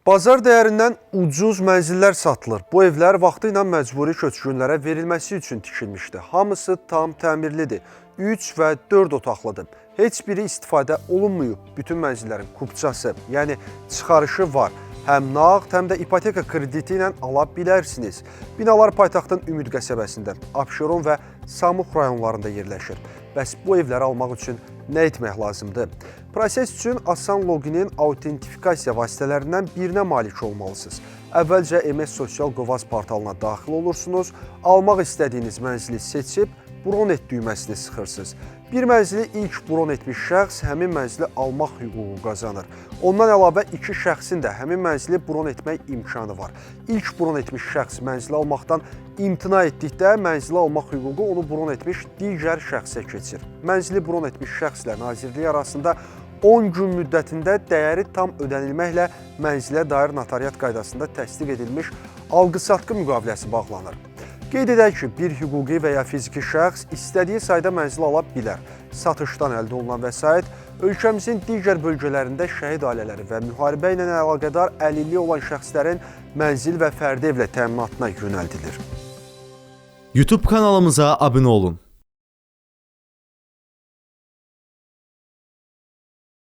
Bazar dəyərindən ucuz mənzillər satılır. Bu evlər vaxtı ilə məcburi köçkünlərə verilməsi üçün tikilmişdi. Hamısı tam təmirlidir. 3 və 4 otaqlıdır. Heç biri istifadə olunmuyor. Bütün mənzillərin kupçası, yəni çıxarışı var. Həm nağd, həm də ipoteka krediti ilə ala bilərsiniz. Binalar paytaxtın Ümid qəsəbəsində, Abşeron və Samux rayonlarında yerləşir. Bəs bu evləri almaq üçün nə etmək lazımdır? Proses üçün Asan Loginin autentifikasiya vasitələrindən birinə malik olmalısınız. Əvvəlcə MS Sosial Qovaz portalına daxil olursunuz, almaq istədiyiniz mənzili seçib, bron et düyməsini sıxırsınız. Bir mənzili ilk bron etmiş şəxs həmin mənzili almaq hüququ qazanır. Ondan əlavə iki şəxsin də həmin mənzili bron etmək imkanı var. İlk bron etmiş şəxs mənzili almaqdan imtina etdikdə mənzili almaq hüququ onu bron etmiş digər şəxsə keçir. Mənzili bron etmiş şəxslə Nazirlik arasında 10 gün müddətində dəyəri tam ödənilməklə mənzilə dair notariat qaydasında təsdiq edilmiş alqı-satqı müqaviləsi bağlanır. Qeyd edək ki, bir hüquqi və ya fiziki şəxs istədiyi sayda mənzil ala bilər. Satışdan əldə olunan vəsait ölkəmizin digər bölgələrində şəhid ailələri və müharibə ilə əlaqədar əlilliyi olan şəxslərin mənzil və fərdi evlə təminatına yönəldilir. YouTube kanalımıza abunə olun.